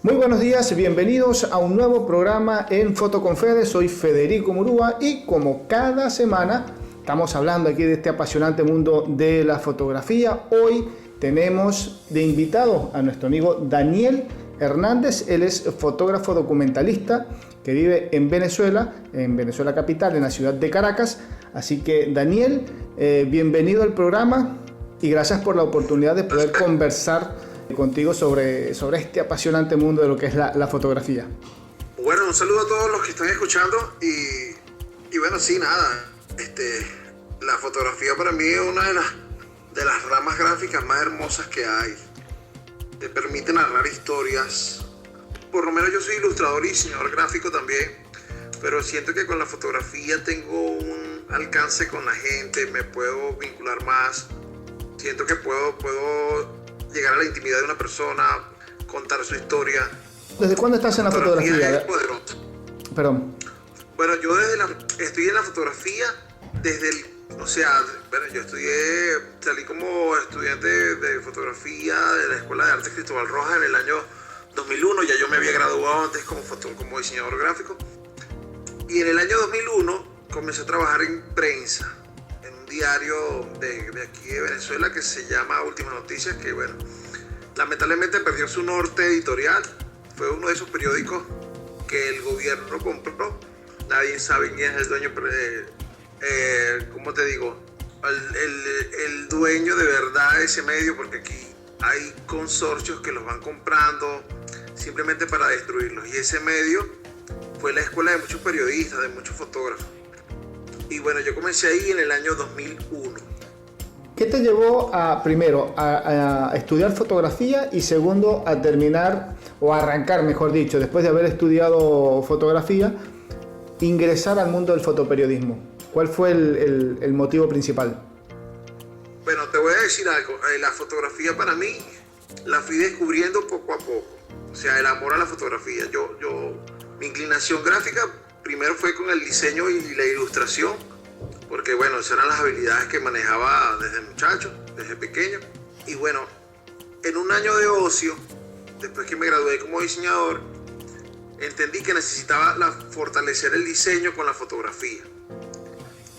Muy buenos días, bienvenidos a un nuevo programa en Foto con Fede. Soy Federico Murúa y como cada semana estamos hablando aquí de este apasionante mundo de la fotografía. Hoy tenemos de invitado a nuestro amigo Daniel Hernández. Él es fotógrafo documentalista que vive en Venezuela capital, en la ciudad de Caracas. Así que Daniel, bienvenido al programa y gracias por la oportunidad de poder conversar contigo sobre este apasionante mundo de lo que es la fotografía. Bueno, un saludo a todos los que están escuchando y bueno, sí, nada, la fotografía para mí es una de las ramas gráficas más hermosas que hay. Te permite narrar historias. Por lo menos yo soy ilustrador y diseñador gráfico también, pero siento que con la fotografía tengo un alcance con la gente, me puedo vincular más. Siento que puedo llegar a la intimidad de una persona, contar su historia. ¿Desde cuándo estás en la fotografía? Es poderoso. Perdón. Bueno, yo estoy en la fotografía desde yo salí como estudiante de fotografía de la Escuela de Artes Cristóbal Rojas en el año 2001. Ya yo me había graduado antes como diseñador gráfico. Y en el año 2001 comencé a trabajar en prensa, en un diario de aquí de Venezuela que se llama Últimas Noticias, que bueno, lamentablemente perdió su norte editorial. Fue uno de esos periódicos que el gobierno compró. Nadie sabe quién es el dueño, ¿cómo te digo? El dueño de verdad de ese medio, porque aquí hay consorcios que los van comprando simplemente para destruirlos. Y ese medio fue la escuela de muchos periodistas, de muchos fotógrafos. Y bueno, yo comencé ahí en el año 2001. ¿Qué te llevó primero a estudiar fotografía y segundo a terminar, o a arrancar, mejor dicho, después de haber estudiado fotografía, ingresar al mundo del fotoperiodismo? ¿Cuál fue el motivo principal? Bueno, te voy a decir algo. La fotografía para mí la fui descubriendo poco a poco. O sea, el amor a la fotografía. Mi inclinación gráfica primero fue con el diseño y la ilustración, porque bueno, esas eran las habilidades que manejaba desde muchacho, desde pequeño. Y bueno, en un año de ocio, después que me gradué como diseñador, entendí que necesitaba fortalecer el diseño con la fotografía.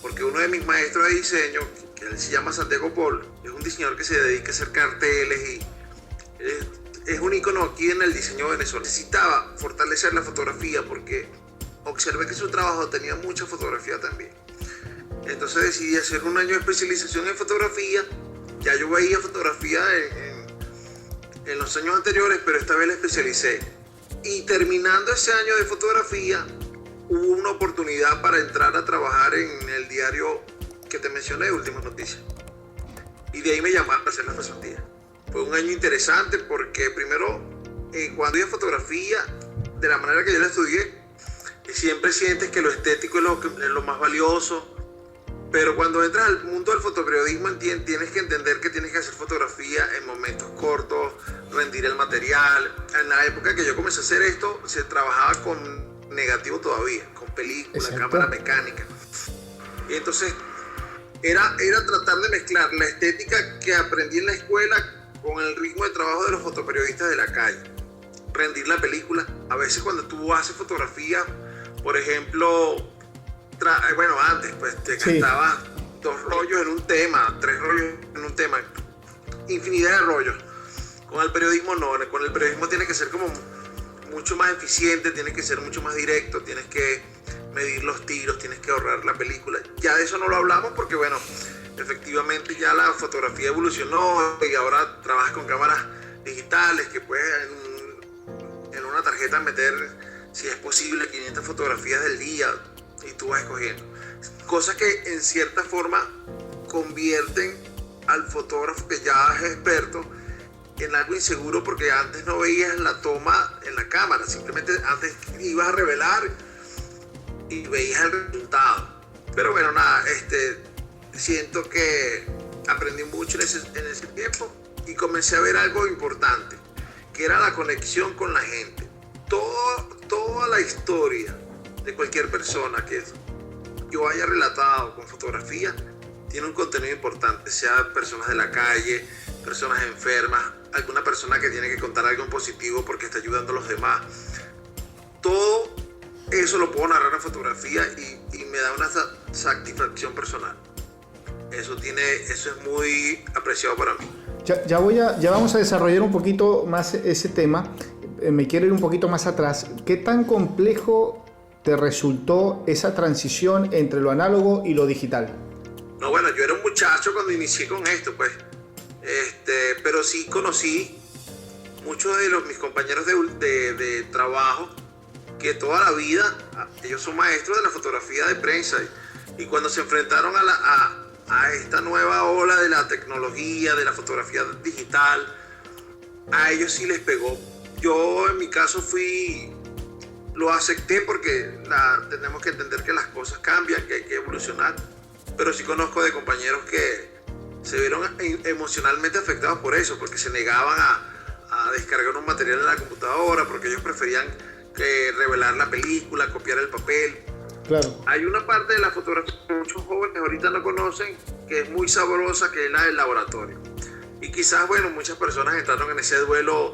Porque uno de mis maestros de diseño, que él se llama Santiago Pol, es un diseñador que se dedica a hacer carteles y es un ícono aquí en el diseño venezolano. Necesitaba fortalecer la fotografía porque observé que su trabajo tenía mucha fotografía también. Entonces decidí hacer un año de especialización en fotografía. Ya yo veía fotografía en los años anteriores, pero esta vez la especialicé. Y terminando ese año de fotografía, hubo una oportunidad para entrar a trabajar en el diario que te mencioné, Últimas Noticias. Y de ahí me llamaron a hacer la pasantía. Fue un año interesante porque primero, cuando iba a fotografía, de la manera que yo la estudié, siempre sientes que lo estético es lo más valioso. Pero cuando entras al mundo del fotoperiodismo tienes que entender que tienes que hacer fotografía en momentos cortos, rendir el material. En la época que yo comencé a hacer esto, se trabajaba con negativo todavía, con película, Exacto. Cámara mecánica. Y entonces era tratar de mezclar la estética que aprendí en la escuela con el ritmo de trabajo de los fotoperiodistas de la calle. Rendir la película. A veces cuando tú haces fotografía, por ejemplo, antes pues te gastabas 2 rollos en un tema, 3 rollos en un tema, infinidad de rollos. Con el periodismo no, con el periodismo tiene que ser como mucho más eficiente, tiene que ser mucho más directo, tienes que medir los tiros, tienes que ahorrar la película. Ya de eso no lo hablamos porque bueno, efectivamente ya la fotografía evolucionó y ahora trabajas con cámaras digitales que puedes en una tarjeta meter, si es posible, 500 fotografías del día. Y tú vas escogiendo cosas que en cierta forma convierten al fotógrafo que ya es experto en algo inseguro, porque antes no veías la toma en la cámara, simplemente antes ibas a revelar y veías el resultado. Pero bueno, nada, siento que aprendí mucho en ese tiempo y comencé a ver algo importante, que era la conexión con la gente. Toda la historia de cualquier persona que yo haya relatado con fotografía tiene un contenido importante, sea personas de la calle, personas enfermas, alguna persona que tiene que contar algo en positivo porque está ayudando a los demás. Todo eso lo puedo narrar en fotografía y me da una satisfacción personal. Eso es muy apreciado para mí. Ya vamos a desarrollar un poquito más ese tema. Me quiero ir un poquito más atrás. ¿Qué tan complejo te resultó esa transición entre lo análogo y lo digital? No, bueno, yo era un muchacho cuando inicié con esto, pues. Pero sí conocí muchos de mis compañeros de trabajo que toda la vida, ellos son maestros de la fotografía de prensa y cuando se enfrentaron a esta nueva ola de la tecnología, de la fotografía digital, a ellos sí les pegó. Yo en mi caso lo acepté porque tenemos que entender que las cosas cambian, que hay que evolucionar, pero sí conozco de compañeros que se vieron emocionalmente afectados por eso, porque se negaban a descargar un material en la computadora, porque ellos preferían revelar la película, copiar el papel. Claro. Hay una parte de la fotografía que muchos jóvenes ahorita no conocen, que es muy sabrosa, que es la del laboratorio. Y quizás, bueno, muchas personas entraron en ese duelo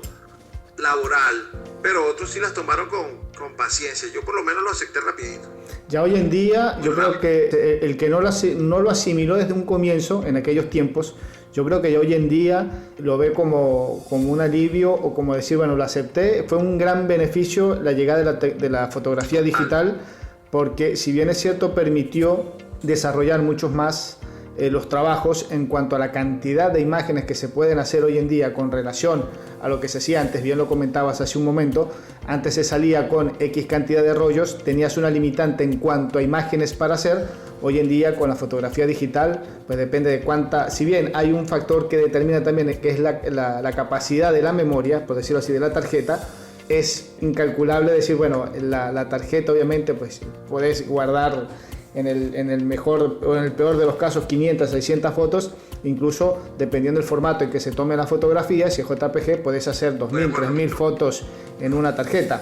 laboral, pero otros sí las tomaron con paciencia. Yo por lo menos lo acepté rapidito. Ya hoy en día, yo creo que el que no lo asimiló desde un comienzo, en aquellos tiempos, yo creo que ya hoy en día lo ve como un alivio o como decir, bueno, lo acepté. Fue un gran beneficio la llegada de la fotografía digital, porque si bien es cierto, permitió desarrollar muchos más los trabajos en cuanto a la cantidad de imágenes que se pueden hacer hoy en día con relación a lo que se hacía antes. Bien lo comentabas hace un momento, antes se salía con X cantidad de rollos, tenías una limitante en cuanto a imágenes para hacer. Hoy en día con la fotografía digital, pues depende de cuánta, si bien hay un factor que determina también que es la capacidad de la memoria, por decirlo así, de la tarjeta, es incalculable decir, bueno, la tarjeta obviamente pues puedes guardar en el mejor o en el peor de los casos 500, 600 fotos, incluso dependiendo del formato en que se tome la fotografía, si es JPG puedes hacer 2000, 3000 fotos en una tarjeta.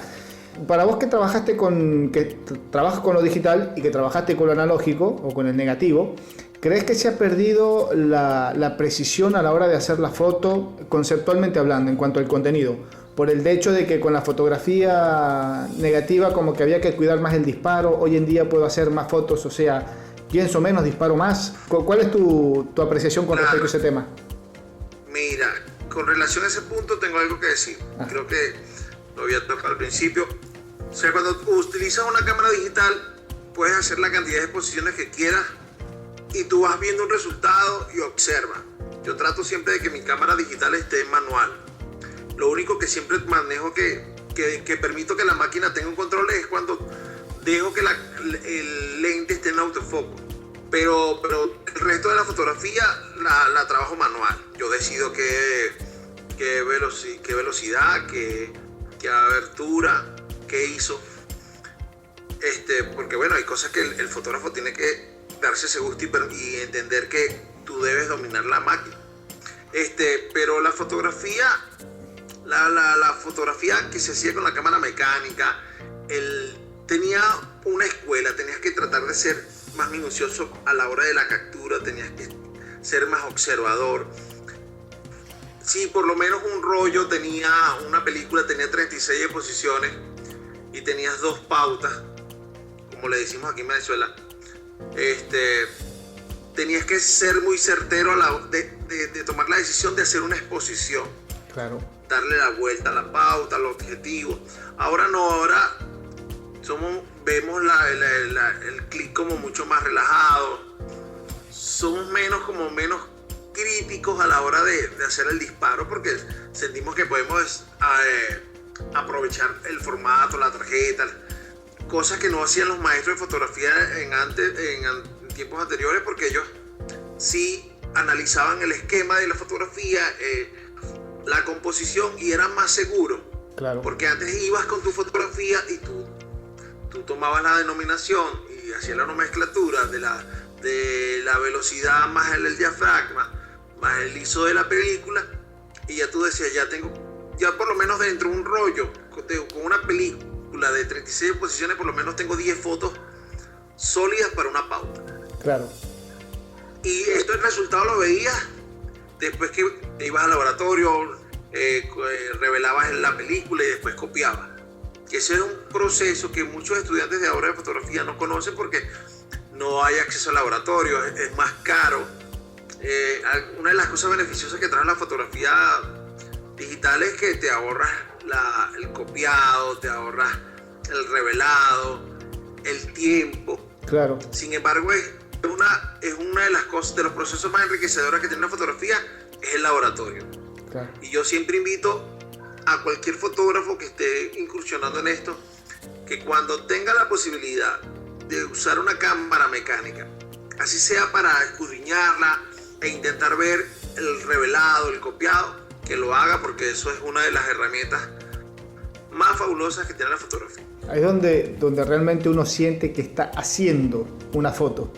Para vos que trabajas con lo digital y que trabajaste con lo analógico o con el negativo, ¿crees que se ha perdido la precisión a la hora de hacer la foto, conceptualmente hablando, en cuanto al contenido? Por el hecho de que con la fotografía negativa como que había que cuidar más el disparo, hoy en día puedo hacer más fotos, o sea, pienso menos, disparo más. ¿Cuál es tu apreciación con respecto a ese tema? Mira, con relación a ese punto tengo algo que decir. Creo que lo había tocado al principio. O sea, cuando utilizas una cámara digital, puedes hacer la cantidad de exposiciones que quieras y tú vas viendo un resultado y observas. Yo trato siempre de que mi cámara digital esté en manual. Lo único que siempre manejo que permito que la máquina tenga un control es cuando dejo que el lente esté en autofoco. Pero el resto de la fotografía la trabajo manual. Yo decido qué velocidad, qué abertura, qué ISO. Porque bueno, hay cosas que el fotógrafo tiene que darse ese gusto y entender que tú debes dominar la máquina. Pero la fotografía, la fotografía que se hacía con la cámara mecánica, tenía una escuela, tenías que tratar de ser más minucioso a la hora de la captura, tenías que ser más observador. Si por lo menos un rollo una película tenía 36 exposiciones y tenías 2 pautas, como le decimos aquí en Venezuela, tenías que ser muy certero de tomar la decisión de hacer una exposición. Claro. Darle la vuelta a la pauta, al objetivo. Ahora no, ahora vemos el clic como mucho más relajado. Somos menos críticos a la hora de hacer el disparo porque sentimos que podemos aprovechar el formato, la tarjeta, cosas que no hacían los maestros de fotografía en tiempos anteriores, porque ellos sí analizaban el esquema de la fotografía, la composición, y eran más seguros. Claro. Porque antes ibas con tu fotografía y tú tomabas la denominación y hacías la nomenclatura de la velocidad más el diafragma más el ISO de la película, y ya tú decías, ya por lo menos dentro de un rollo con una película de 36 posiciones, por lo menos tengo 10 fotos sólidas para una pauta. Claro. Y esto el resultado lo veías después que ibas al laboratorio, revelabas la película y después copiabas. Ese es un proceso que muchos estudiantes de ahora de fotografía no conocen porque no hay acceso al laboratorio, es más caro. Una de las cosas beneficiosas que trae la fotografía digital es que te ahorras el copiado, te ahorras el revelado, el tiempo. Claro. Sin embargo, es una de las cosas, de los procesos más enriquecedores que tiene la fotografía, es el laboratorio. Claro. Y yo siempre invito a cualquier fotógrafo que esté incursionando en esto, que cuando tenga la posibilidad de usar una cámara mecánica, así sea para escudriñarla e intentar ver el revelado, el copiado, que lo haga, porque eso es una de las herramientas más fabulosas que tiene la fotografía. Ahí es donde realmente uno siente que está haciendo una foto.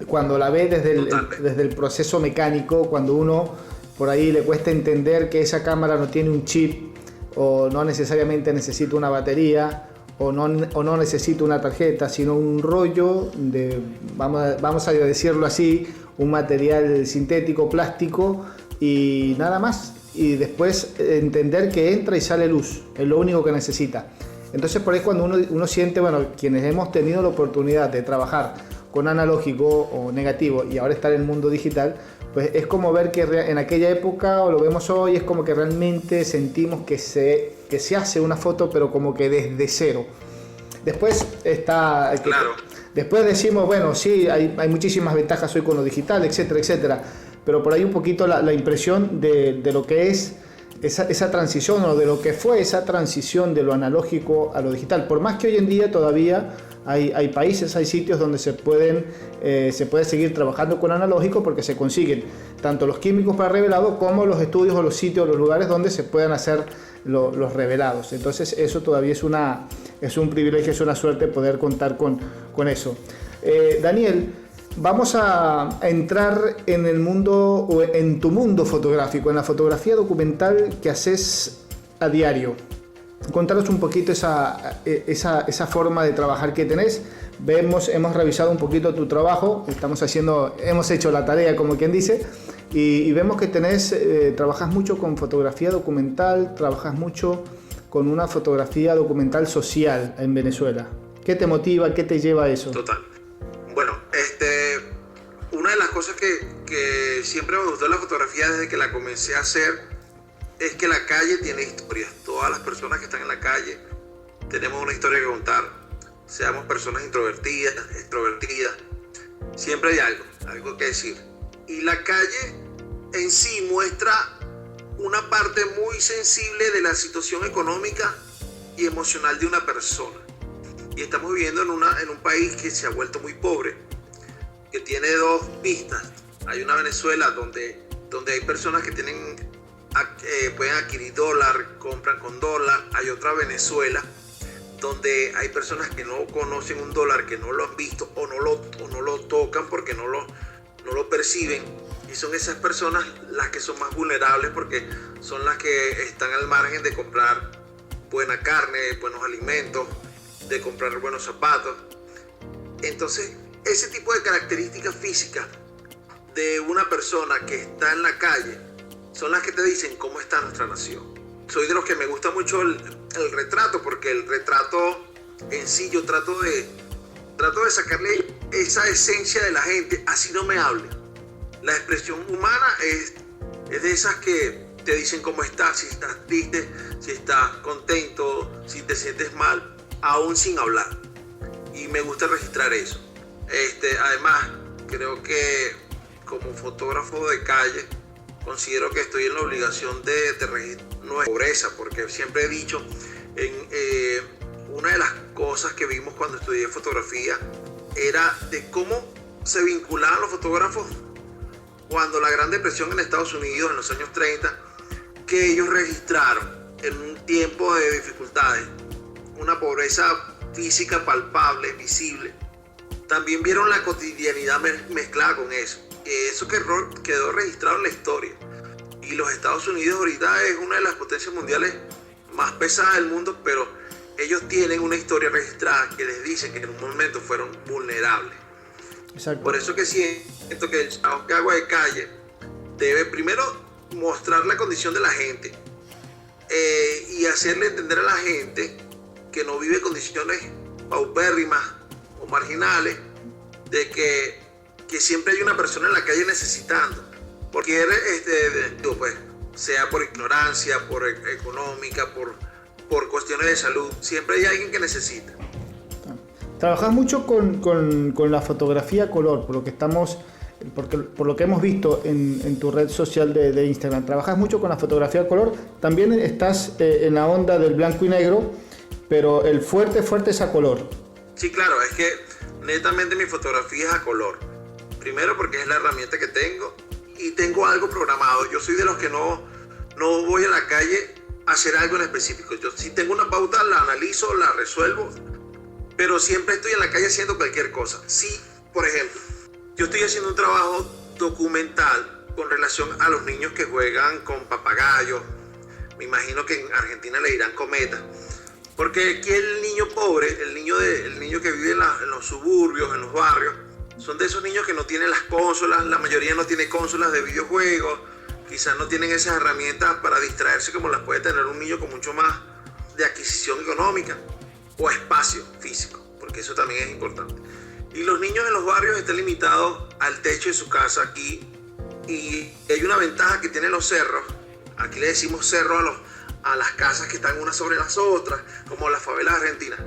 Cuando la ve desde el proceso mecánico, cuando uno por ahí le cuesta entender que esa cámara no tiene un chip, o no necesariamente necesita una batería, o no necesita una tarjeta, sino un rollo de, vamos a decirlo así, un material sintético, plástico y nada más. Y después entender que entra y sale luz, es lo único que necesita. Entonces por ahí cuando uno siente, bueno, quienes hemos tenido la oportunidad de trabajar con analógico o negativo y ahora estar en el mundo digital, pues es como ver que en aquella época, o lo vemos hoy, es como que realmente sentimos que se hace una foto, pero como que desde cero. Después está... Claro. Después decimos, bueno, sí, hay muchísimas ventajas hoy con lo digital, etcétera, etcétera. Pero por ahí un poquito la impresión de lo que es esa transición, o de lo que fue esa transición de lo analógico a lo digital. Por más que hoy en día todavía hay países, hay sitios donde se puede seguir trabajando con analógico, porque se consiguen tanto los químicos para revelado como los estudios o los sitios, los lugares donde se puedan hacer los revelados. Entonces eso todavía es un privilegio, es una suerte poder contar con eso. Daniel, vamos a entrar en el mundo, o en tu mundo fotográfico, en la fotografía documental que haces a diario. Contanos un poquito esa forma de trabajar que tenés. Hemos revisado un poquito tu trabajo, hemos hecho la tarea, como quien dice, y vemos que trabajas mucho con fotografía documental, trabajas mucho con una fotografía documental social en Venezuela. ¿Qué te motiva? ¿Qué te lleva a eso? Total. Bueno, una de las cosas que siempre me gustó de la fotografía desde que la comencé a hacer es que la calle tiene historias. Todas las personas que están en la calle tenemos una historia que contar. Seamos personas introvertidas, extrovertidas, siempre hay algo que decir. Y la calle en sí muestra una parte muy sensible de la situación económica y emocional de una persona. Y estamos viviendo en un país que se ha vuelto muy pobre, que tiene dos vistas. Hay una Venezuela donde hay personas que pueden adquirir dólar, compran con dólar. Hay otra Venezuela donde hay personas que no conocen un dólar, que no lo han visto o no lo tocan porque no lo perciben. Y son esas personas las que son más vulnerables, porque son las que están al margen de comprar buena carne, buenos alimentos, de comprar buenos zapatos. Entonces, ese tipo de características físicas de una persona que está en la calle son las que te dicen cómo está nuestra nación. Soy de los que me gusta mucho el retrato, porque el retrato en sí yo trato de sacarle esa esencia de la gente, así no me hable. La expresión humana es de esas que te dicen cómo estás, si estás triste, si estás contento, si te sientes mal, aún sin hablar. Y me gusta registrar eso. Además, creo que como fotógrafo de calle, considero que estoy en la obligación de registrar nuestra pobreza, porque siempre he dicho, una de las cosas que vimos cuando estudié fotografía era de cómo se vinculaban los fotógrafos cuando la Gran Depresión en Estados Unidos en los años 30, que ellos registraron en un tiempo de dificultades una pobreza física palpable, visible. También vieron la cotidianidad mezclada con eso. Eso quedó registrado en la historia. Y los Estados Unidos ahorita es una de las potencias mundiales más pesadas del mundo, pero ellos tienen una historia registrada que les dice que en un momento fueron vulnerables. Exacto. Por eso que siento que el trabajo que hago de calle debe primero mostrar la condición de la gente y hacerle entender a la gente que no vive condiciones paupérrimas o marginales, de que siempre hay una persona en la calle necesitando, porque pues, sea por ignorancia, por económica, por cuestiones de salud, siempre hay alguien que necesita. Trabajas mucho con la fotografía color, por lo que hemos visto en tu red social de Instagram. Trabajas mucho con la fotografía color, también estás en la onda del blanco y negro, pero el fuerte es a color. Sí, claro, es que netamente mi fotografía es a color. Primero porque es la herramienta que tengo y tengo algo programado. Yo soy de los que no voy a la calle a hacer algo en específico. Yo si tengo una pauta, la analizo, la resuelvo, pero siempre estoy en la calle haciendo cualquier cosa. Si, por ejemplo, yo estoy haciendo un trabajo documental con relación a los niños que juegan con papagayos. Me imagino que en Argentina le dirán cometas. Porque aquí el niño pobre, el niño que vive en los suburbios, en los barrios, son de esos niños que no tienen las consolas, la mayoría no tiene consolas de videojuegos, quizás no tienen esas herramientas para distraerse como las puede tener un niño con mucho más de adquisición económica o espacio físico, porque eso también es importante. Y los niños en los barrios están limitados al techo de su casa aquí, y hay una ventaja que tienen los cerros. Aquí le decimos cerro a las casas que están unas sobre las otras, como las favelas argentinas,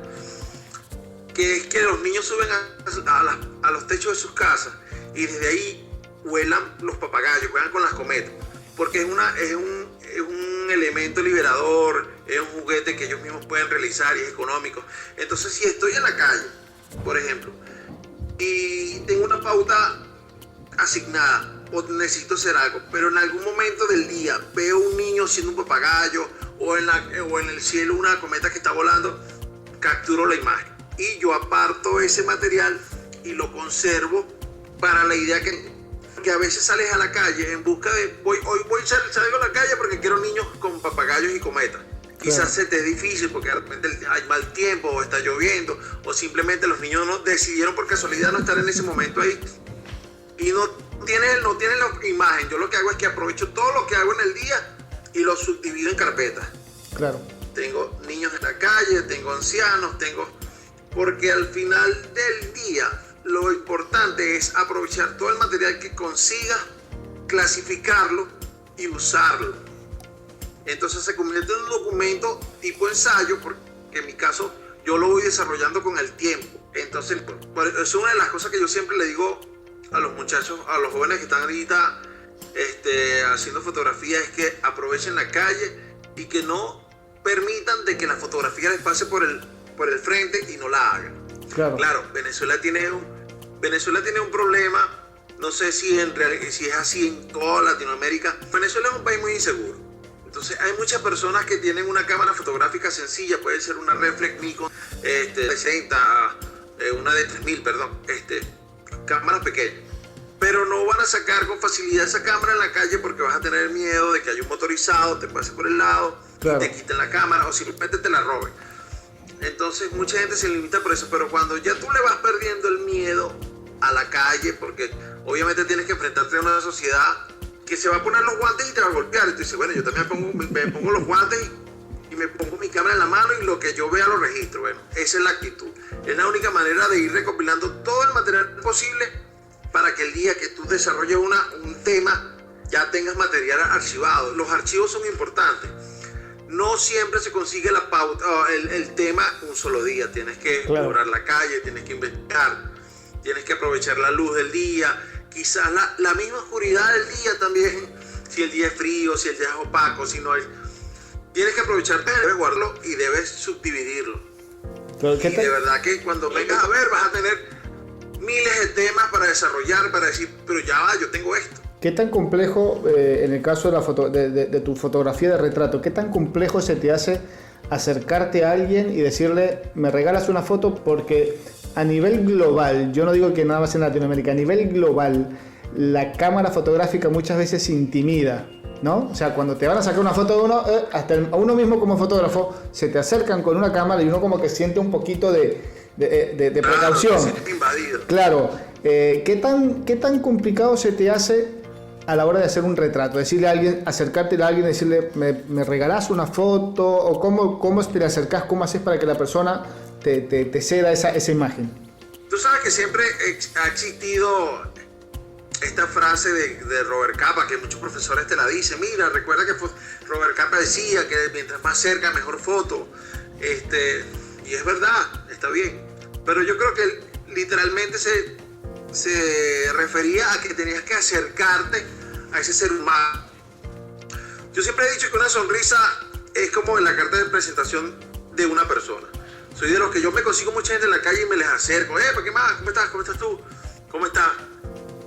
que es que los niños suben a los techos de sus casas y desde ahí vuelan los papagayos, juegan con las cometas, porque es un elemento liberador, es un juguete que ellos mismos pueden realizar y es económico. Entonces, si estoy en la calle, por ejemplo, y tengo una pauta asignada o necesito hacer algo, pero en algún momento del día veo un niño siendo un papagayo o en el cielo una cometa que está volando, capturo la imagen y yo aparto ese material y lo conservo para la idea que a veces sales a la calle en busca de salgo a la calle porque quiero niños con papagayos y cometas. Quizás se te es difícil porque de repente hay mal tiempo o está lloviendo o simplemente los niños no decidieron por casualidad no estar en ese momento ahí y no tienen la imagen. Yo lo que hago es que aprovecho todo lo que hago en el día y lo subdivido en carpetas. Claro. Tengo niños en la calle, tengo ancianos, porque al final del día lo importante es aprovechar todo el material que consiga, clasificarlo y usarlo. Entonces se convierte en un documento tipo ensayo, porque en mi caso yo lo voy desarrollando con el tiempo. Entonces, es una de las cosas que yo siempre le digo a los muchachos, a los jóvenes que están ahorita haciendo fotografía, es que aprovechen la calle y que no permitan de que la fotografía les pase por el frente y no la hagan. Claro, Venezuela tiene un problema, no sé si es así en toda Latinoamérica. Venezuela es un país muy inseguro. Entonces hay muchas personas que tienen una cámara fotográfica sencilla, puede ser una reflex Nikon 60, una de 3000, cámaras pequeñas. Pero no van a sacar con facilidad esa cámara en la calle porque vas a tener miedo de que haya un motorizado, te pase por el lado, claro, te quiten la cámara o simplemente te la roben. Entonces mucha gente se limita por eso, pero cuando ya tú le vas perdiendo el miedo a la calle, porque obviamente tienes que enfrentarte a una sociedad que se va a poner los guantes y te va a golpear, y tú dices, bueno, yo también me pongo los guantes y me pongo mi cámara en la mano y lo que yo vea lo registro. Bueno, esa es la actitud. Es la única manera de ir recopilando todo el material posible para que el día que tú desarrolles un tema ya tengas material archivado. Los archivos son importantes. No siempre se consigue la pauta, el tema un solo día. Tienes que explorar la calle, tienes que investigar, tienes que aprovechar la luz del día, quizás la misma oscuridad del día también, si el día es frío, si el día es opaco, si no es... Tienes que aprovechar, debes guardarlo y debes subdividirlo. Y de verdad que cuando vengas a ver vas a tener miles de temas para desarrollar, para decir, pero ya va, yo tengo esto. ¿Qué tan complejo, en el caso de tu fotografía de retrato, qué tan complejo se te hace acercarte a alguien y decirle, me regalas una foto? Porque a nivel global, yo no digo que nada más en Latinoamérica, a nivel global, la cámara fotográfica muchas veces intimida, ¿no? O sea, cuando te van a sacar una foto de uno, hasta a uno mismo como fotógrafo, se te acercan con una cámara y uno como que siente un poquito de precaución. Invadido. Claro. ¿Qué tan complicado se te hace a la hora de hacer un retrato? Decirle a alguien, acercarte a alguien, decirle, ¿me regalás una foto? ¿O cómo te le acercás? ¿Cómo haces para que la persona te ceda esa imagen? Tú sabes que siempre ha existido esta frase de Robert Capa, que muchos profesores te la dicen. Mira, recuerda que Robert Capa decía que mientras más cerca, mejor foto. Y es verdad, está bien. Pero yo creo que literalmente se refería a que tenías que acercarte a ese ser humano. Yo siempre he dicho que una sonrisa es como en la carta de presentación de una persona. Soy de los que yo me consigo mucha gente en la calle y me les acerco. ¿Qué más? ¿Cómo estás? ¿Cómo estás tú? ¿Cómo estás?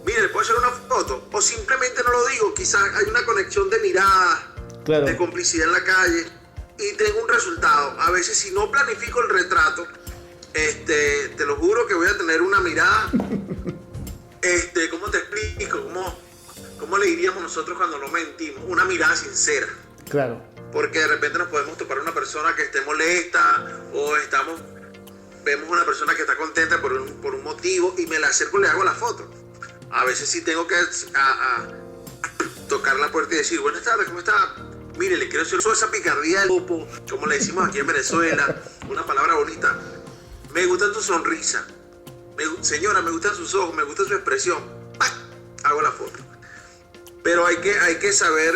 Mire, ¿le puedo hacer una foto? O simplemente no lo digo. Quizás hay una conexión de mirada, claro, de complicidad en la calle y tengo un resultado. A veces si no planifico el retrato, te lo juro que voy a tener una mirada, ¿cómo te explico? ¿Cómo le diríamos nosotros cuando no mentimos? Una mirada sincera. Claro. Porque de repente nos podemos topar una persona que esté molesta o vemos una persona que está contenta por un motivo y me la acerco y le hago la foto. A veces sí tengo que tocar la puerta y decir, buenas tardes, ¿cómo está? Mire, le quiero decir esa picardía del grupo, como le decimos aquí en Venezuela, una palabra bonita. Me gusta tu sonrisa. Señora, me gustan sus ojos, me gusta su expresión. ¡Pac! Hago la foto. Pero hay que saber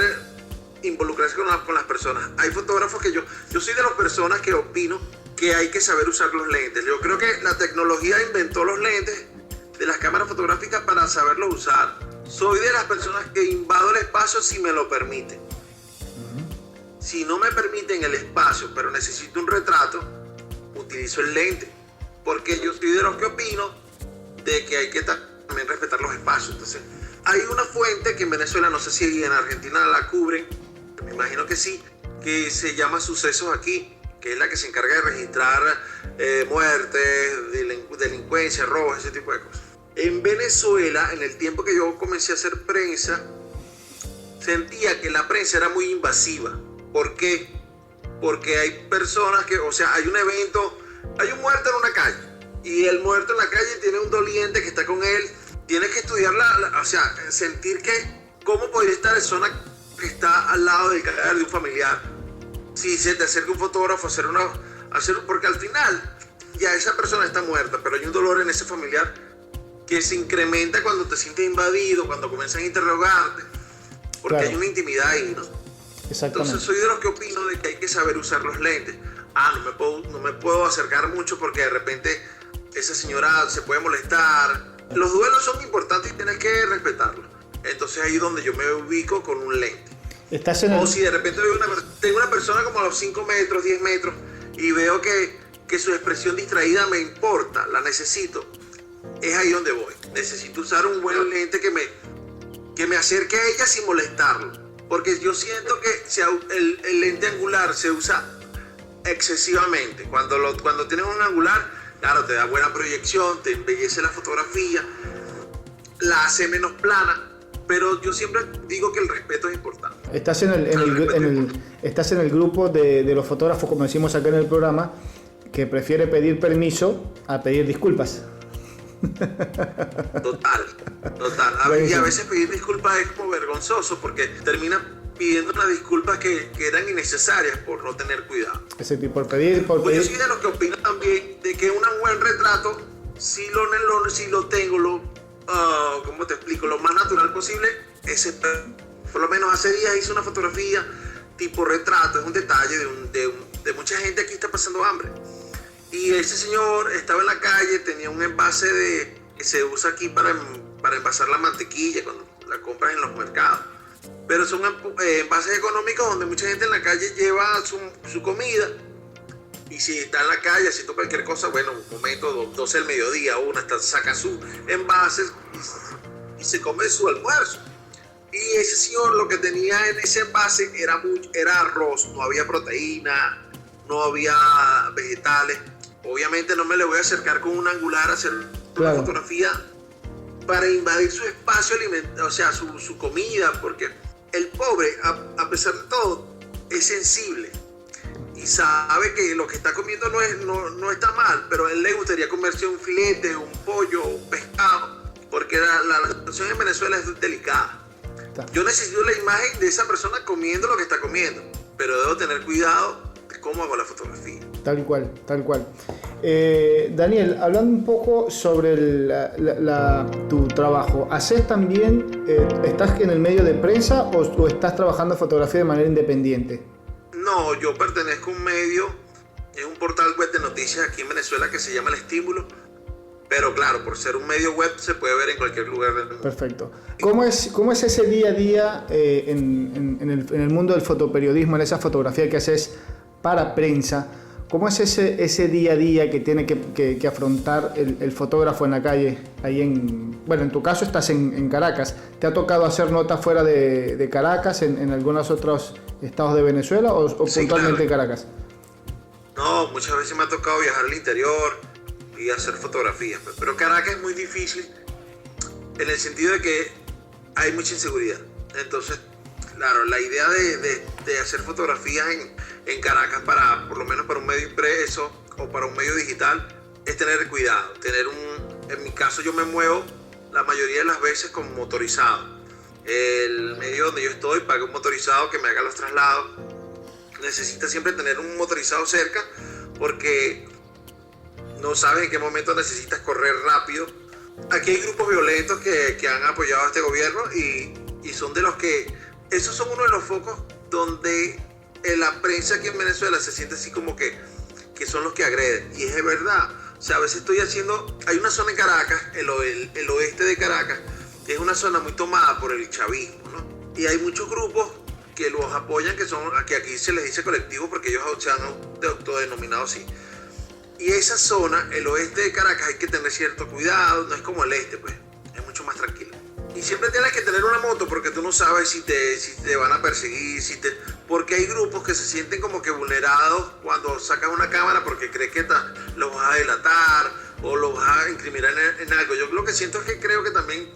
involucrarse con las personas. Hay fotógrafos que yo soy de las personas que opino que hay que saber usar los lentes. Yo creo que la tecnología inventó los lentes de las cámaras fotográficas para saberlos usar. Soy de las personas que invado el espacio si me lo permiten. Si no me permiten el espacio, pero necesito un retrato, utilizo el lente. Porque yo soy de los que opino de que hay que también respetar los espacios. Entonces, hay una fuente que en Venezuela, no sé si en Argentina la cubren, me imagino que sí, que se llama Sucesos Aquí, que es la que se encarga de registrar muertes, delincuencia, robos, ese tipo de cosas. En Venezuela, en el tiempo que yo comencé a hacer prensa, sentía que la prensa era muy invasiva. ¿Por qué? Porque hay personas que, o sea, hay un evento, hay un muerto en una calle, y el muerto en la calle tiene un doliente que está con él. Tienes que estudiar o sea, sentir que cómo podría estar la zona que está al lado del cadáver de un familiar. Si se te acerca un fotógrafo porque al final ya esa persona está muerta, pero hay un dolor en ese familiar que se incrementa cuando te sientes invadido, cuando comienzan a interrogarte, porque claro, hay una intimidad ahí, ¿no? Exactamente. Entonces soy de los que opino de que hay que saber usar los lentes. No me puedo acercar mucho porque de repente esa señora se puede molestar. Los duelos son importantes y tienes que respetarlos. Entonces ahí es donde yo me ubico con un lente. O si de repente tengo una persona como a los 5 metros, 10 metros y veo que su expresión distraída me importa, la necesito. Es ahí donde voy. Necesito usar un buen lente que me acerque a ella sin molestarlo. Porque yo siento que el lente angular se usa excesivamente. Cuando tienes un angular, claro, te da buena proyección, te embellece la fotografía, la hace menos plana, pero yo siempre digo que el respeto es importante. Estás en el grupo de los fotógrafos, como decimos acá en el programa, que prefiere pedir permiso a pedir disculpas. Total. Y a veces pedir disculpas es como vergonzoso porque termina pidiendo unas disculpas que eran innecesarias por no tener cuidado. Ese tipo de pedir. Pues yo soy de los que opino también de que un buen retrato, si lo tengo, ¿cómo te explico? Lo más natural posible, por lo menos hace días hice una fotografía tipo retrato, es un detalle de mucha gente aquí está pasando hambre. Y ese señor estaba en la calle, tenía un envase que se usa aquí para envasar la mantequilla cuando la compras en los mercados. Pero son envases económicos donde mucha gente en la calle lleva su comida. Y si está en la calle haciendo cualquier cosa, bueno, un momento, 12 del mediodía, saca su envase y se come su almuerzo. Y ese señor lo que tenía en ese envase era arroz, no había proteína, no había vegetales. Obviamente no me le voy a acercar con un angular a hacer una fotografía para invadir su espacio, o sea, su comida, porque el pobre, a pesar de todo, es sensible y sabe que lo que está comiendo no está mal, pero a él le gustaría comerse un filete, un pollo, un pescado, porque la situación en Venezuela es delicada. está. Yo necesito la imagen de esa persona comiendo lo que está comiendo, pero debo tener cuidado de cómo hago la fotografía. Tal cual, tal cual. Daniel, hablando un poco sobre tu trabajo, ¿haces también, estás en el medio de prensa o estás trabajando fotografía de manera independiente? No, yo pertenezco a un medio, es un portal web de noticias aquí en Venezuela que se llama El Estímulo, pero claro, por ser un medio web se puede ver en cualquier lugar del mundo. Perfecto. ¿Cómo es ese día a día en el mundo del fotoperiodismo, en esa fotografía que haces para prensa? ¿Cómo es ese día a día que tiene que afrontar el fotógrafo en la calle? Bueno, en tu caso estás en Caracas. ¿Te ha tocado hacer notas fuera de Caracas, en algunos otros estados de Venezuela o Sí, puntualmente claro. Caracas? No, muchas veces me ha tocado viajar al interior y hacer fotografías, pero Caracas es muy difícil en el sentido de que hay mucha inseguridad. Entonces, claro, la idea de hacer fotografías en Caracas por lo menos para un medio impreso o para un medio digital es tener cuidado, en mi caso yo me muevo la mayoría de las veces con motorizado. El medio donde yo estoy paga un motorizado que me haga los traslados. Necesita siempre tener un motorizado cerca porque no sabes en qué momento necesitas correr rápido. Aquí hay grupos violentos que han apoyado a este gobierno y son de los que... Esos son uno de los focos donde la prensa aquí en Venezuela se siente así como que son los que agreden. Y es de verdad. O sea, a veces hay una zona en Caracas, el oeste de Caracas, que es una zona muy tomada por el chavismo, ¿no? Y hay muchos grupos que los apoyan, que aquí se les dice colectivos porque ellos se han autodenominado así. Y esa zona, el oeste de Caracas, hay que tener cierto cuidado, no es como el este, pues, es mucho más tranquilo. Y siempre tienes que tener una moto porque tú no sabes si te van a perseguir, porque hay grupos que se sienten como que vulnerados cuando sacas una cámara porque crees que los vas a delatar o los vas a incriminar en algo. Yo lo que siento es que creo que también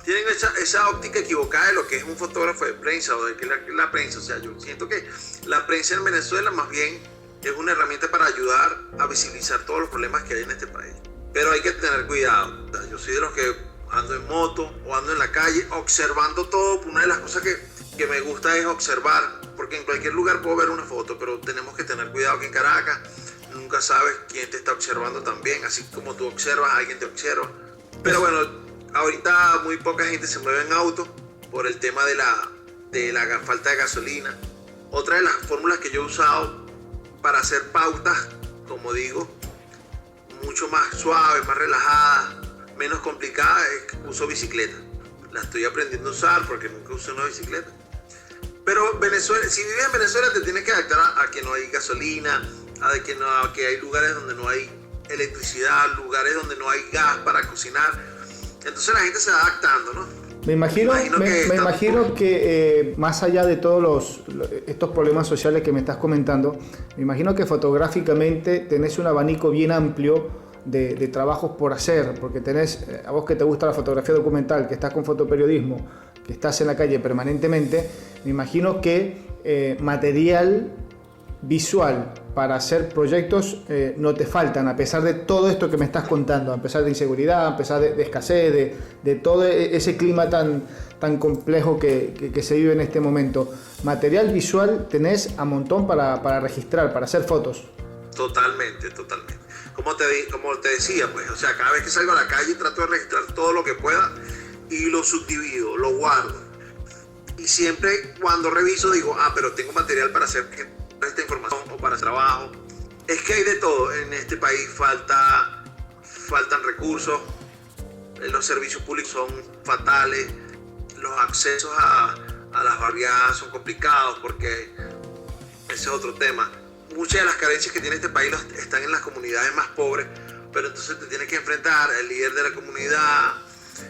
tienen esa óptica equivocada de lo que es un fotógrafo de prensa o de que la prensa. O sea, yo siento que la prensa en Venezuela más bien es una herramienta para ayudar a visibilizar todos los problemas que hay en este país. Pero hay que tener cuidado. O sea, yo soy de los que ando en moto o ando en la calle observando todo. Una de las cosas que me gusta es observar, porque en cualquier lugar puedo ver una foto, pero tenemos que tener cuidado que en Caracas nunca sabes quién te está observando también. Así como tú observas, alguien te observa. Pero bueno, ahorita muy poca gente se mueve en auto por el tema de la falta de gasolina. Otra de las fórmulas que yo he usado para hacer pautas, como digo, mucho más suaves, más relajadas, menos complicadas, es que uso bicicleta. La estoy aprendiendo a usar porque nunca usé una bicicleta. Pero Venezuela, si vives en Venezuela te tienes que adaptar a que no hay gasolina, a que hay lugares donde no hay electricidad, lugares donde no hay gas para cocinar. Entonces la gente se va adaptando, ¿no? Me imagino que más allá de todos estos problemas sociales que me estás comentando, me imagino que fotográficamente tenés un abanico bien amplio de trabajos por hacer, porque tenés, a vos que te gusta la fotografía documental, que estás con fotoperiodismo, que estás en la calle permanentemente, me imagino que material visual para hacer proyectos no te faltan, a pesar de todo esto que me estás contando, a pesar de inseguridad, a pesar de escasez, de todo ese clima tan complejo que se vive en este momento. Material visual tenés a montón para registrar, para hacer fotos. Totalmente. Como te decía, pues, o sea, cada vez que salgo a la calle trato de registrar todo lo que pueda y lo subdivido, lo guardo. Y siempre cuando reviso digo, pero tengo material para hacer esta información o para trabajo. Es que hay de todo. En este país faltan recursos, los servicios públicos son fatales, los accesos a las barriadas son complicados porque ese es otro tema. Muchas de las carencias que tiene este país están en las comunidades más pobres, pero entonces te tienes que enfrentar al líder de la comunidad.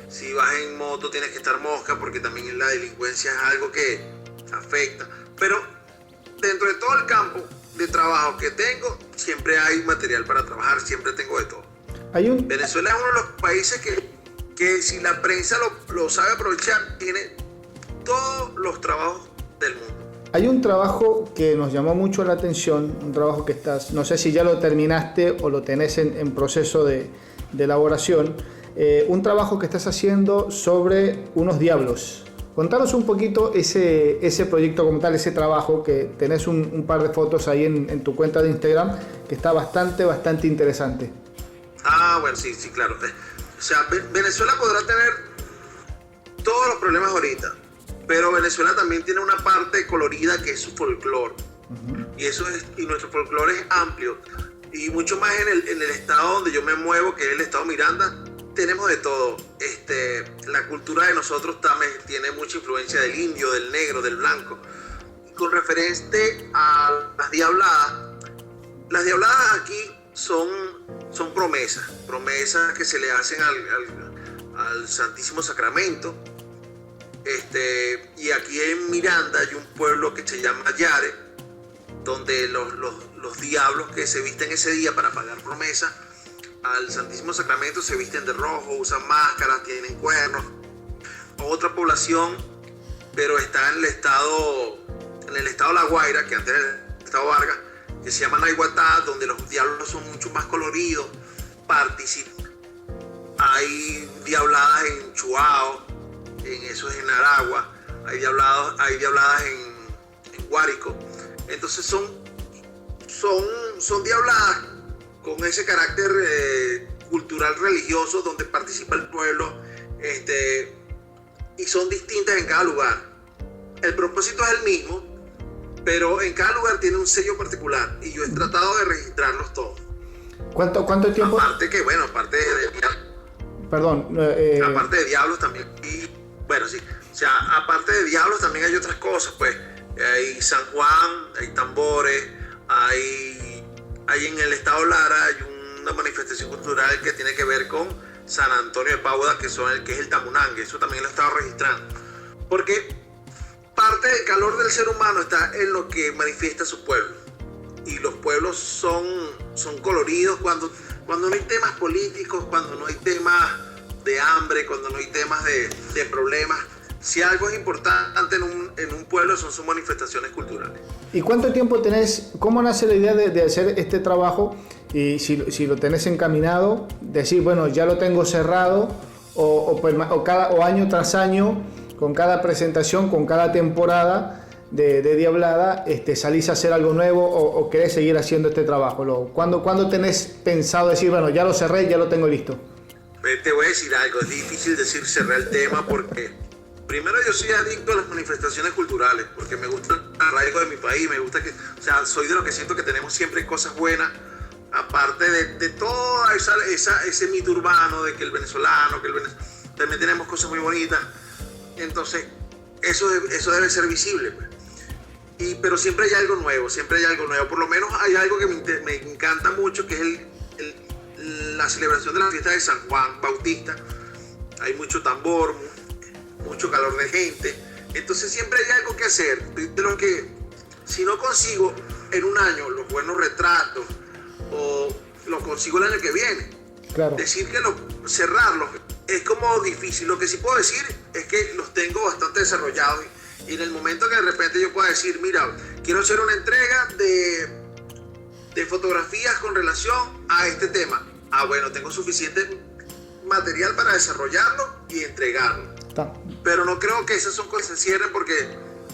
Si vas en moto tienes que estar mosca porque también la delincuencia es algo que afecta. Pero dentro de todo el campo de trabajo que tengo, siempre hay material para trabajar, siempre tengo de todo. Venezuela es uno de los países que si la prensa lo sabe aprovechar, tiene todos los trabajos del mundo. Hay un trabajo que nos llamó mucho la atención, un trabajo que no sé si ya lo terminaste o lo tenés en proceso de elaboración, un trabajo que estás haciendo sobre unos diablos. Contanos un poquito ese proyecto como tal, ese trabajo, que tenés un par de fotos ahí en tu cuenta de Instagram, que está bastante interesante. Bueno, sí, claro. O sea, Venezuela podrá tener todos los problemas ahorita, pero Venezuela también tiene una parte colorida que es su folclore. Y nuestro folclore es amplio. Y mucho más en el estado donde yo me muevo, que es el estado Miranda, tenemos de todo. La cultura de nosotros también tiene mucha influencia del indio, del negro, del blanco. Y con referente a las diabladas aquí son promesas que se le hacen al Santísimo Sacramento. Y aquí en Miranda hay un pueblo que se llama Yare, donde los diablos que se visten ese día para pagar promesas al Santísimo Sacramento se visten de rojo, usan máscaras, tienen cuernos. Otra población, pero está en el estado La Guaira, que antes era el estado Vargas, que se llama Naiguatá, donde los diablos son mucho más coloridos, participan. Hay diabladas en Chuao, eso es en Aragua, hay diabladas en Guárico. Entonces son diabladas con ese carácter cultural religioso donde participa el pueblo, y son distintas en cada lugar. El propósito es el mismo, pero en cada lugar tiene un sello particular y yo he tratado de registrarlos todos. ¿Cuánto tiempo? Aparte aparte de diablos también. Y, bueno, sí. O sea, aparte de diablos también hay otras cosas, pues. Hay San Juan, hay tambores, hay en el estado Lara hay una manifestación cultural que tiene que ver con San Antonio de Pauda, que es el Tamunangue. Eso también lo he estado registrando. Porque parte del calor del ser humano está en lo que manifiesta su pueblo. Y los pueblos son coloridos cuando no hay temas políticos, cuando no hay temas de hambre, cuando no hay temas de problemas. Si algo es importante en un pueblo son sus manifestaciones culturales. ¿Y cuánto tiempo tenés? ¿Cómo nace la idea de hacer este trabajo? Y si lo tenés encaminado, decir, bueno, ya lo tengo cerrado, o año tras año, con cada presentación, con cada temporada de Diablada, salís a hacer algo nuevo o querés seguir haciendo este trabajo. ¿Cuándo tenés pensado decir, bueno, ya lo cerré, ya lo tengo listo? Te voy a decir algo, es difícil decir cerrar el tema porque primero yo soy adicto a las manifestaciones culturales porque me gusta el arraigo de mi país, me gusta soy de los que siento que tenemos siempre cosas buenas, aparte de todo ese mito urbano de que el venezolano, también tenemos cosas muy bonitas, entonces eso debe ser visible, pues. Pero siempre hay algo nuevo, por lo menos hay algo que me encanta mucho, que es la celebración de la fiesta de San Juan Bautista. Hay mucho tambor, mucho calor de gente, entonces siempre hay algo que hacer. De lo que si no consigo en un año los buenos retratos o los consigo el año que viene, claro. Decir que cerrarlos es como difícil. Lo que sí puedo decir es que los tengo bastante desarrollados y en el momento que de repente yo pueda decir, mira, quiero hacer una entrega de fotografías con relación a este tema, bueno, tengo suficiente material para desarrollarlo y entregarlo. Pero no creo que esas son cosas que se cierren porque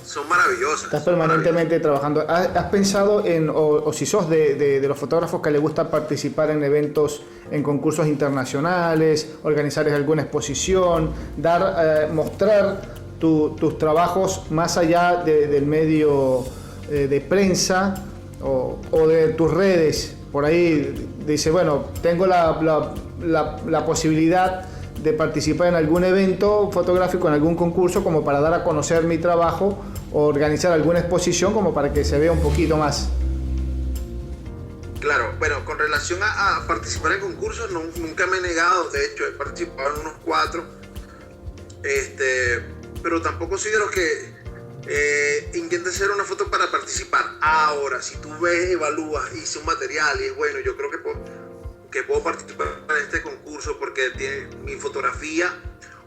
son maravillosas. Estás permanentemente trabajando. ¿Has pensado o si sos de los fotógrafos que les gusta participar en eventos, en concursos internacionales, organizar alguna exposición, mostrar tus trabajos más allá del medio de prensa o de tus redes? Por ahí dice, bueno, tengo la posibilidad de participar en algún evento fotográfico, en algún concurso, como para dar a conocer mi trabajo, o organizar alguna exposición como para que se vea un poquito más. Claro, bueno, con relación a participar en concursos, nunca me he negado. De hecho, he participado en unos 4, pero tampoco soy de los que intenta hacer una foto para participar. Ahora, si tú evalúas, hice un material y es bueno, yo creo que puedo participar en este concurso porque mi fotografía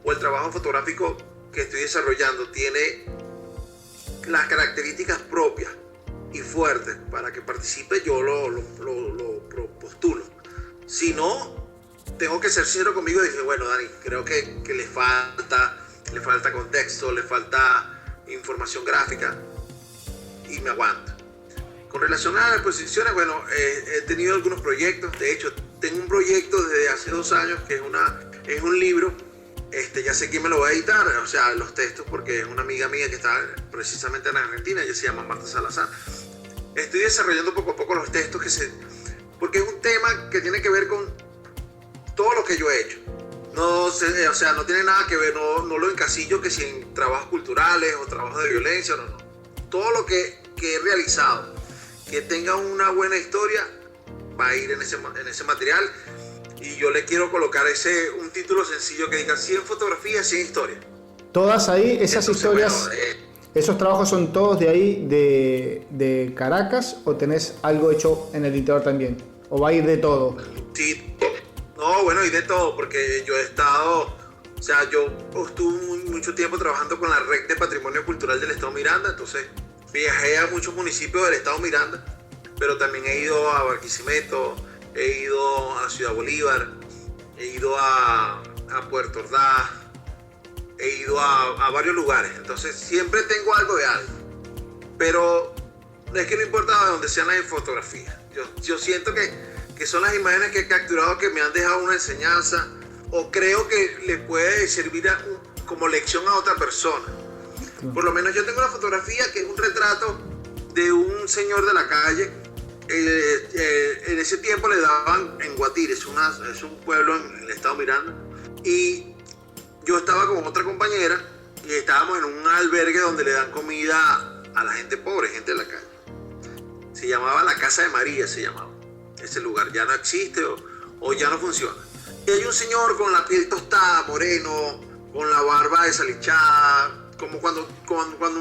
o el trabajo fotográfico que estoy desarrollando tiene las características propias y fuertes para que participe, yo lo postulo. Si no, tengo que ser sincero conmigo y decir, bueno, Dani, creo que le falta le falta contexto, le falta información gráfica y me aguanto. Con relación a las exposiciones, bueno, he tenido algunos proyectos. De hecho, tengo un proyecto desde hace 2 años que es un libro. Ya sé quién me lo va a editar, o sea, los textos, porque es una amiga mía que está precisamente en Argentina, ella se llama Marta Salazar. Estoy desarrollando poco a poco los textos porque es un tema que tiene que ver con todo lo que yo he hecho. No sé, o sea, no tiene nada que ver, no lo encasillo que si en trabajos culturales o trabajos de violencia, no. Todo lo que he realizado, que tenga una buena historia, va a ir en ese material. Y yo le quiero colocar un título sencillo que diga 100 fotografías, 100 historias. Todas ahí, esas historias, esos trabajos son todos de ahí, de Caracas, ¿o tenés algo hecho en el interior también? ¿O va a ir de todo? Sí, no, bueno, y de todo, porque yo he estado, o sea, yo estuve mucho tiempo trabajando con la Red de Patrimonio Cultural del Estado Miranda, entonces viajé a muchos municipios del Estado Miranda, pero también he ido a Barquisimeto, he ido a Ciudad Bolívar, he ido a Puerto Ordaz, he ido a varios lugares, entonces siempre tengo algo de algo, pero es que no importa de dónde sean las fotografías, yo siento que son las imágenes que he capturado que me han dejado una enseñanza o creo que le puede servir como lección a otra persona. Por lo menos yo tengo una fotografía que es un retrato de un señor de la calle. En ese tiempo le daban en Guatire, es un pueblo en el estado Miranda, y yo estaba con otra compañera y estábamos en un albergue donde le dan comida a la gente pobre, gente de la calle. Se llamaba La Casa de María, se llamaba ese lugar, ya no existe o ya no funciona. Y hay un señor con la piel tostada, moreno, con la barba desalichada, como cuando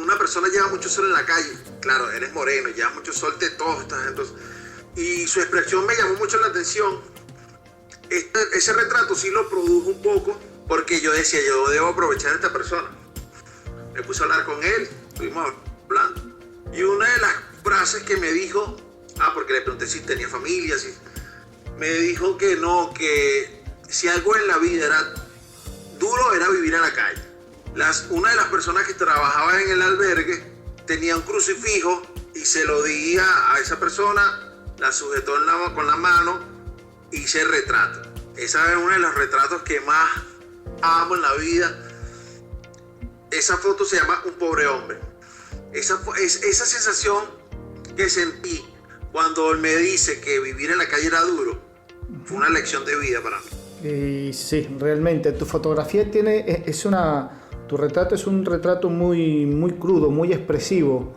una persona lleva mucho sol en la calle. Claro, eres moreno, lleva mucho sol, te tostas, entonces. Y su expresión me llamó mucho la atención. Ese retrato sí lo produjo un poco, porque yo decía, yo debo aprovechar a esta persona. Me puse a hablar con él, estuvimos hablando. Y una de las frases que me dijo, porque le pregunté si tenía familia, me dijo que no, que si algo en la vida era duro, era vivir en la calle. Una de las personas que trabajaba en el albergue tenía un crucifijo y se lo di a esa persona, la sujetó con la mano y hice el retrato. Esa es uno de los retratos que más amo en la vida. Esa foto se llama Un Pobre Hombre. Esa sensación que sentí cuando él me dice que vivir en la calle era duro, fue una lección de vida para mí. Sí, realmente, tu fotografía tu retrato es un retrato muy, muy crudo, muy expresivo,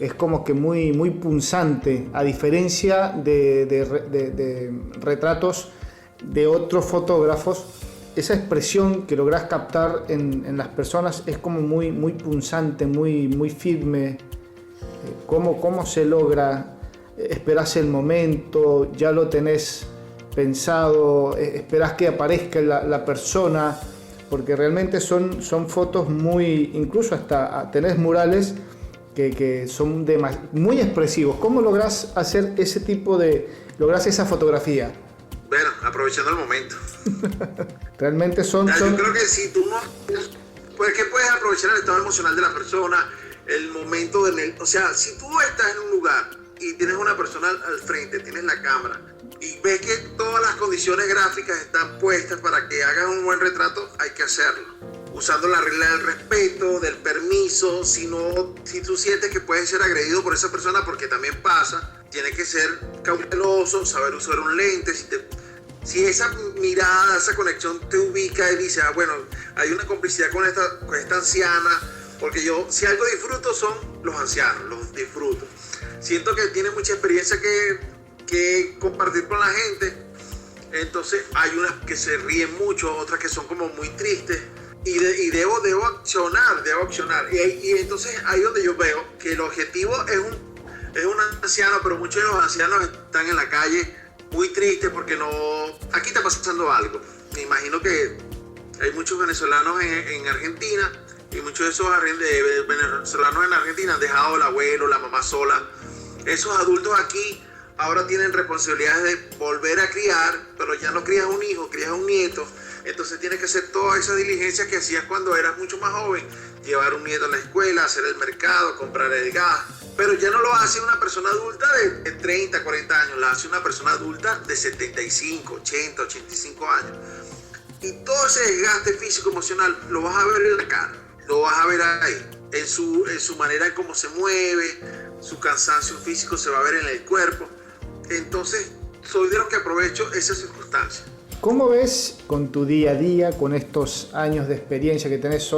es como que muy, muy punzante, a diferencia de retratos de otros fotógrafos. Esa expresión que lográs captar en las personas es como muy, muy punzante, muy, muy firme. ¿Cómo se logra? Esperás el momento, ya lo tenés pensado, esperás que aparezca la persona, porque realmente son fotos muy, incluso hasta tenés murales que son muy expresivos. ¿Cómo lográs hacer lográs esa fotografía? Bueno, aprovechando el momento. Realmente yo creo que si tú no, pues que puedes aprovechar el estado emocional de la persona, el momento o sea, si tú estás en un lugar y tienes una persona al frente, tienes la cámara y ves que todas las condiciones gráficas están puestas para que hagas un buen retrato, hay que hacerlo. Usando la regla del respeto, del permiso, si tú sientes que puedes ser agredido por esa persona, porque también pasa, tienes que ser cauteloso, saber usar un lente, si esa mirada, esa conexión te ubica y dice, bueno, hay una complicidad con esta anciana, porque si algo disfruto son los ancianos, los disfruto. Siento que tiene mucha experiencia que compartir con la gente, entonces hay unas que se ríen mucho, otras que son como muy tristes, y debo accionar. Y entonces ahí donde yo veo que el objetivo es un anciano, pero muchos de los ancianos están en la calle muy tristes porque aquí está pasando algo. Me imagino que hay muchos venezolanos en Argentina, y muchos de esos venezolanos en Argentina han dejado al abuelo, la mamá sola. Esos adultos aquí ahora tienen responsabilidades de volver a criar, pero ya no crías un hijo, crías un nieto. Entonces tienes que hacer todas esas diligencias que hacías cuando eras mucho más joven, llevar un nieto a la escuela, hacer el mercado, comprar el gas, pero ya no lo hace una persona adulta de 30, 40 años, la hace una persona adulta de 75, 80, 85 años. Y todo ese desgaste físico, emocional, lo vas a ver en la cara, lo vas a ver ahí, en su manera en cómo se mueve, su cansancio físico se va a ver en el cuerpo. Entonces, soy de los que aprovecho esas circunstancias. ¿Cómo ves con tu día a día, con estos años de experiencia que tenés?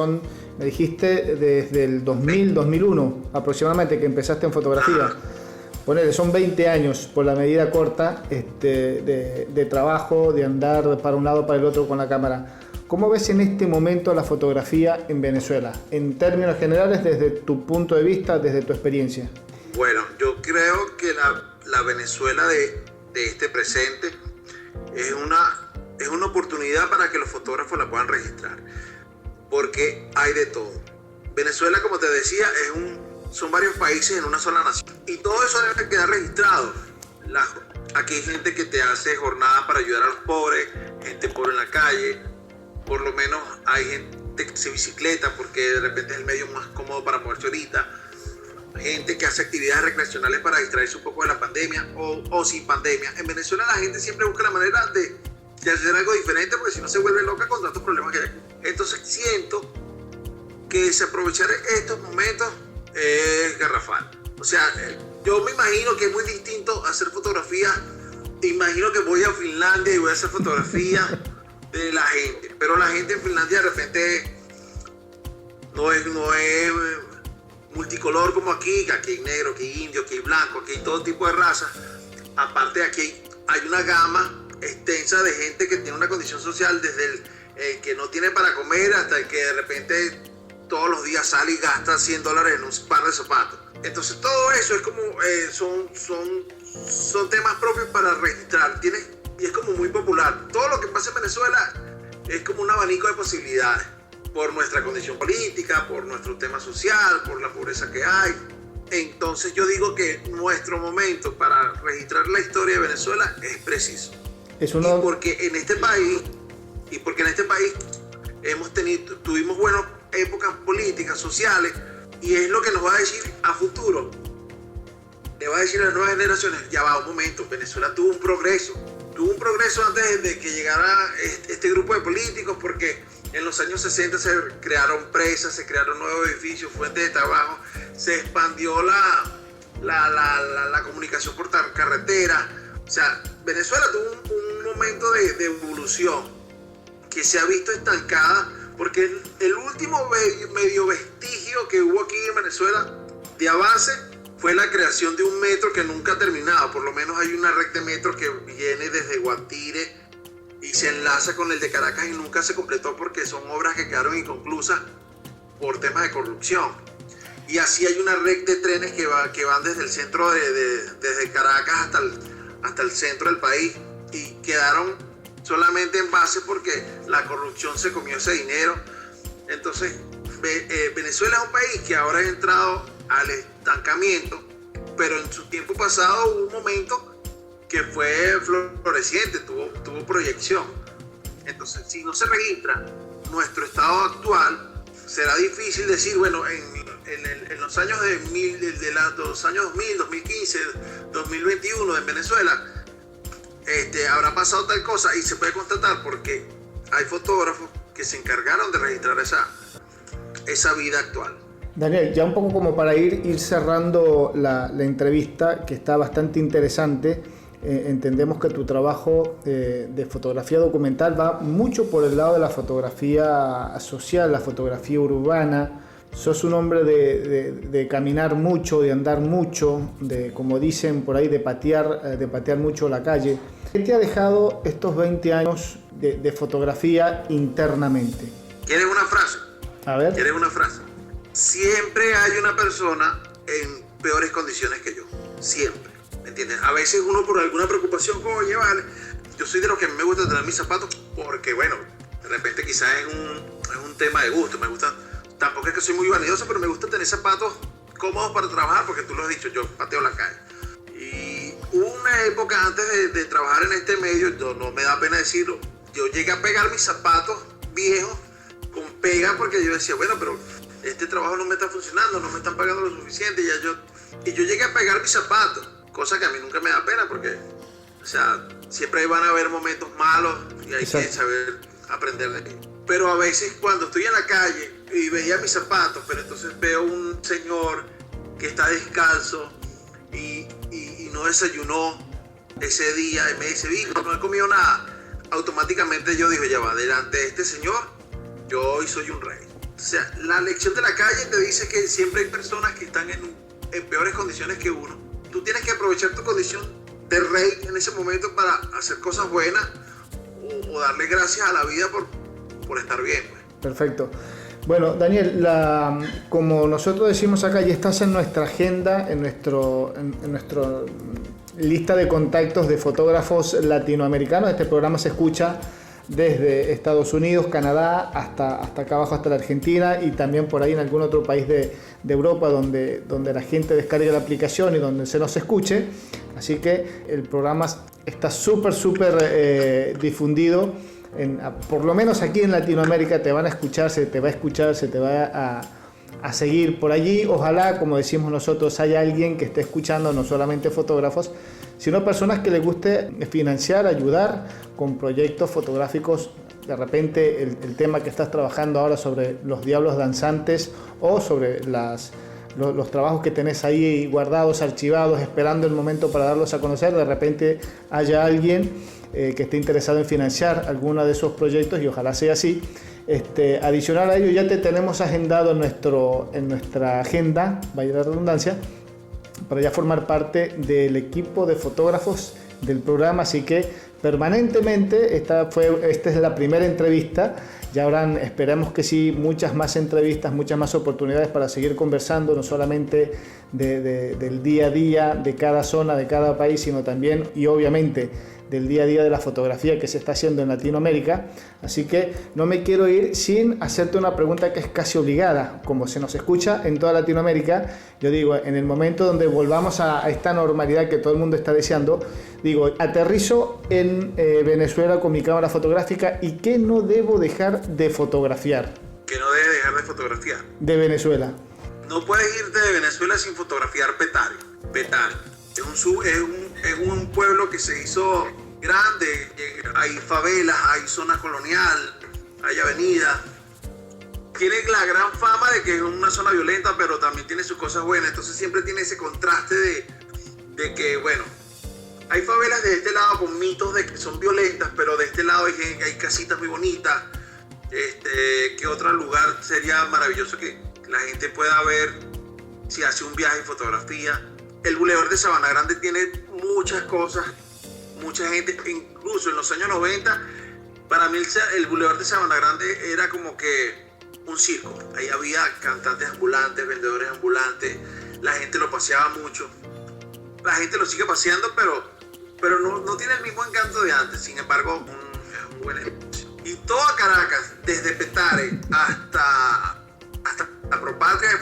Me dijiste, desde el 2000, 2001 aproximadamente que empezaste en fotografía. Ponele, son 20 años por la medida corta de trabajo, de andar para un lado, para el otro con la cámara. ¿Cómo ves en este momento la fotografía en Venezuela? En términos generales, desde tu punto de vista, desde tu experiencia. Bueno, yo creo que la Venezuela de este presente es una oportunidad para que los fotógrafos la puedan registrar, porque hay de todo. Venezuela, como te decía, son varios países en una sola nación, y todo eso debe quedar registrado. Aquí hay gente que te hace jornadas para ayudar a los pobres, gente pobre en la calle, por lo menos hay gente que hace bicicleta porque de repente es el medio más cómodo para moverse ahorita, gente que hace actividades recreacionales para distraerse un poco de la pandemia o sin pandemia. En Venezuela la gente siempre busca la manera de hacer algo diferente, porque si no se vuelve loca con tantos problemas que hay. Entonces siento que desaprovechar estos momentos es garrafal. O sea, yo me imagino que es muy distinto hacer fotografía. Te imagino que voy a Finlandia y voy a hacer fotografía de la gente, pero la gente en Finlandia de repente no es multicolor como aquí, que aquí hay negro, aquí hay indio, aquí hay blanco, aquí hay todo tipo de razas. Aparte, aquí hay una gama extensa de gente que tiene una condición social, desde el que no tiene para comer hasta el que de repente todos los días sale y gasta $100 en un par de zapatos. Entonces todo eso es como son temas propios para registrar. Y es como muy popular. Todo lo que pasa en Venezuela es como un abanico de posibilidades, por nuestra condición política, por nuestro tema social, por la pobreza que hay. Entonces yo digo que nuestro momento para registrar la historia de Venezuela es preciso. Porque en este país tuvimos buenas épocas políticas, sociales, y es lo que nos va a decir a futuro. Le va a decir a las nuevas generaciones, ya va un momento, Venezuela tuvo un progreso antes de que llegara este grupo de políticos, porque en los años 60 se crearon presas, se crearon nuevos edificios, fuentes de trabajo, se expandió la comunicación por carretera. O sea, Venezuela tuvo un momento de evolución que se ha visto estancada, porque el último medio vestigio que hubo aquí en Venezuela de avance fue la creación de un metro que nunca ha terminado. Por lo menos hay una red de metro que viene desde Guatire y se enlaza con el de Caracas y nunca se completó porque son obras que quedaron inconclusas por temas de corrupción. Y así hay una red de trenes que van desde el centro desde Caracas hasta el centro del país, y quedaron solamente en base porque la corrupción se comió ese dinero. Entonces Venezuela es un país que ahora ha entrado al estancamiento, pero en su tiempo pasado hubo un momento que fue floreciente, tuvo proyección. Entonces, si no se registra nuestro estado actual, será difícil decir, bueno, en los años los años 2000, 2015, 2021 en Venezuela habrá pasado tal cosa, y se puede constatar porque hay fotógrafos que se encargaron de registrar esa vida actual. Daniel, ya un poco como para ir cerrando la entrevista, que está bastante interesante. Entendemos que tu trabajo de fotografía documental va mucho por el lado de la fotografía social, la fotografía urbana. Sos un hombre de caminar mucho, de andar mucho, como dicen por ahí, de patear mucho la calle. ¿Qué te ha dejado estos 20 años de fotografía internamente? ¿Quieres una frase? A ver. ¿Quieres una frase? Siempre hay una persona en peores condiciones que yo. Siempre. ¿Me entiendes? A veces uno por alguna preocupación, oye, vale, yo soy de los que me gusta tener mis zapatos porque, bueno, de repente quizás es un tema de gusto. Me gusta, tampoco es que soy muy vanidoso, pero me gusta tener zapatos cómodos para trabajar, porque tú lo has dicho, yo pateo la calle. Y hubo una época antes de trabajar en este medio, no me da pena decirlo, yo llegué a pegar mis zapatos viejos con pega porque yo decía, bueno, pero este trabajo no me está funcionando, no me están pagando lo suficiente. Y yo llegué a pegar mis zapatos, cosa que a mí nunca me da pena porque, o sea, siempre van a haber momentos malos y hay que saber aprender de ellos. Pero a veces cuando estoy en la calle y veía mis zapatos, pero entonces veo un señor que está descalzo y no desayunó ese día y me dice, Víctor, no he comido nada. Automáticamente yo digo, ya va, delante de este señor, yo hoy soy un rey. O sea, la lección de la calle te dice que siempre hay personas que están en peores condiciones que uno. Tú tienes que aprovechar tu condición de rey en ese momento para hacer cosas buenas o darle gracias a la vida por estar bien, pues. Perfecto. Bueno, Daniel, como nosotros decimos acá, ya estás en nuestra agenda, en nuestra lista de contactos de fotógrafos latinoamericanos. Este programa se escucha desde Estados Unidos, Canadá, hasta acá abajo, hasta la Argentina, y también por ahí en algún otro país de Europa donde la gente descargue la aplicación y donde se nos escuche. Así que el programa está súper difundido. Por lo menos aquí en Latinoamérica te van a escuchar, se te va a seguir por allí. Ojalá, como decimos nosotros, haya alguien que esté escuchando, no solamente fotógrafos, sino personas que les guste financiar, ayudar con proyectos fotográficos. De repente el tema que estás trabajando ahora sobre los diablos danzantes o sobre los trabajos que tenés ahí guardados, archivados, esperando el momento para darlos a conocer, de repente haya alguien que esté interesado en financiar alguno de esos proyectos y ojalá sea así. Adicional a ello, ya te tenemos agendado en nuestra agenda, vaya la redundancia, para ya formar parte del equipo de fotógrafos del programa, así que permanentemente, esta es la primera entrevista, ya habrán, esperemos que sí, muchas más entrevistas, muchas más oportunidades para seguir conversando, no solamente del día a día, de cada zona, de cada país, sino también, y obviamente, del día a día de la fotografía que se está haciendo en Latinoamérica. Así que no me quiero ir sin hacerte una pregunta que es casi obligada. Como se nos escucha en toda Latinoamérica, yo digo, en el momento donde volvamos a esta normalidad que todo el mundo está deseando, digo, aterrizo en Venezuela con mi cámara fotográfica y ¿qué no debo dejar de fotografiar? ¿Qué no debes dejar de fotografiar? De Venezuela. No puedes irte de Venezuela sin fotografiar Petare. Petare es un pueblo que se hizo grande, hay favelas, hay zona colonial, hay avenidas. Tiene la gran fama de que es una zona violenta, pero también tiene sus cosas buenas. Entonces siempre tiene ese contraste de que, bueno, hay favelas de este lado con mitos de que son violentas, pero de este lado hay casitas muy bonitas. ¿Qué otro lugar sería maravilloso que la gente pueda ver si hace un viaje en fotografía? El Boulevard de Sabana Grande tiene muchas cosas, mucha gente, incluso en los años 90, para mí el Boulevard de Sabana Grande era como que un circo. Ahí había cantantes ambulantes, vendedores ambulantes, la gente lo paseaba mucho. La gente lo sigue paseando, pero no tiene el mismo encanto de antes. Sin embargo, es un buen espacio. Y toda Caracas, desde Petare hasta Propatria, es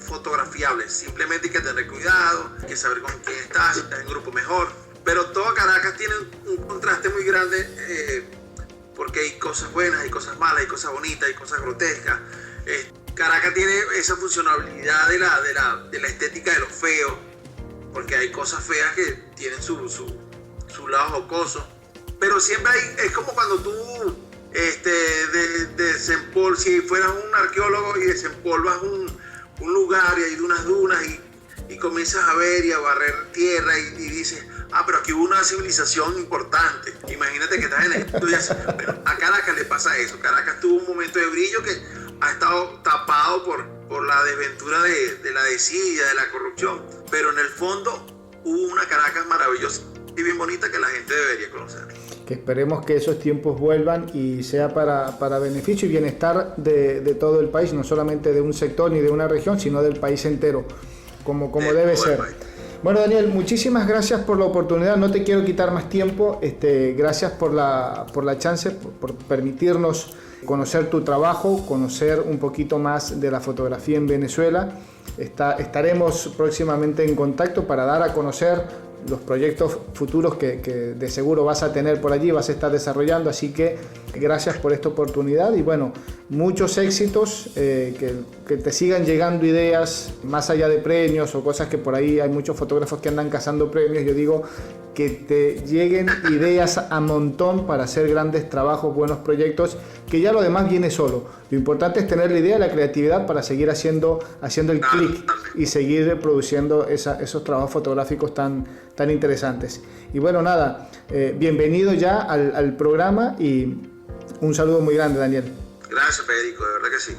fotografiable. Simplemente hay que tener cuidado, hay que saber con quién estás, si estás en grupo mejor. Pero toda Caracas tiene un contraste muy grande porque hay cosas buenas, hay cosas malas, hay cosas bonitas, hay cosas grotescas. Caracas tiene esa funcionalidad de la estética de lo feo, porque hay cosas feas que tienen su lado jocoso. Pero siempre es como cuando tú si fueras un arqueólogo y desempolvas un lugar y hay unas dunas y comienzas a ver y a barrer tierra y dices, pero aquí hubo una civilización importante. Imagínate que estás en esto y dices, pero a Caracas le pasa eso. Caracas tuvo un momento de brillo que ha estado tapado por la desventura de la desidia, de la corrupción, pero en el fondo hubo una Caracas maravillosa y bien bonita que la gente debería conocer. Que esperemos que esos tiempos vuelvan y sea para beneficio y bienestar de todo el país, no solamente de un sector ni de una región, sino del país entero, como debe ser. Bueno, Daniel, muchísimas gracias por la oportunidad, no te quiero quitar más tiempo, gracias por la chance, por permitirnos conocer tu trabajo, conocer un poquito más de la fotografía en Venezuela. Estaremos próximamente en contacto para dar a conocer los proyectos futuros que de seguro vas a tener por allí, vas a estar desarrollando, así que gracias por esta oportunidad y bueno, muchos éxitos, que te sigan llegando ideas más allá de premios o cosas que por ahí hay muchos fotógrafos que andan cazando premios. Yo digo que te lleguen ideas a montón para hacer grandes trabajos, buenos proyectos, que ya lo demás viene solo. Lo importante es tener la idea, la creatividad para seguir haciendo el clic y seguir produciendo esos trabajos fotográficos tan interesantes. Y bueno, nada, bienvenido ya al programa y un saludo muy grande, Daniel. Gracias, Federico, de verdad que sí.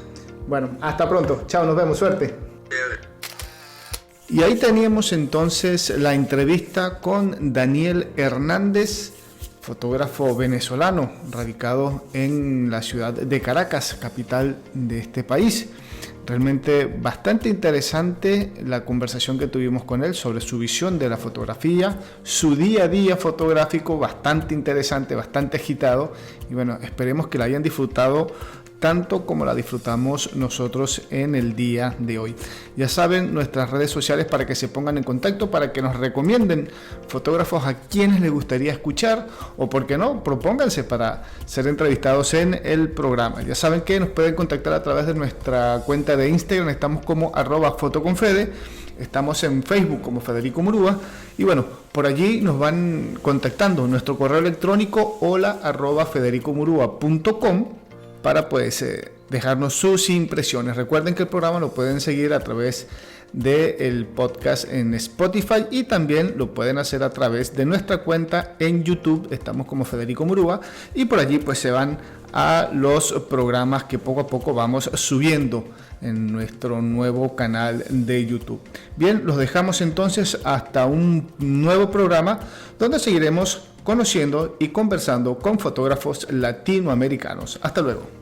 Bueno, hasta pronto. Chao, nos vemos, suerte. Y ahí teníamos entonces la entrevista con Daniel Hernández, fotógrafo venezolano, radicado en la ciudad de Caracas, capital de este país. Realmente bastante interesante la conversación que tuvimos con él sobre su visión de la fotografía, su día a día fotográfico, bastante interesante, bastante agitado. Y bueno, esperemos que la hayan disfrutado tanto como la disfrutamos nosotros en el día de hoy. Ya saben, nuestras redes sociales para que se pongan en contacto, para que nos recomienden fotógrafos a quienes les gustaría escuchar o, por qué no, propónganse para ser entrevistados en el programa. Ya saben que nos pueden contactar a través de nuestra cuenta de Instagram, estamos como @fotoconfede, estamos en Facebook como Federico Murúa y bueno, por allí nos van contactando. Nuestro correo electrónico hola@federicomurua.com para pues dejarnos sus impresiones. Recuerden que el programa lo pueden seguir a través del podcast en Spotify y también lo pueden hacer a través de nuestra cuenta en YouTube. Estamos como Federico Murúa y por allí pues se van a los programas que poco a poco vamos subiendo en nuestro nuevo canal de YouTube. Bien, los dejamos entonces hasta un nuevo programa donde seguiremos conociendo y conversando con fotógrafos latinoamericanos. Hasta luego.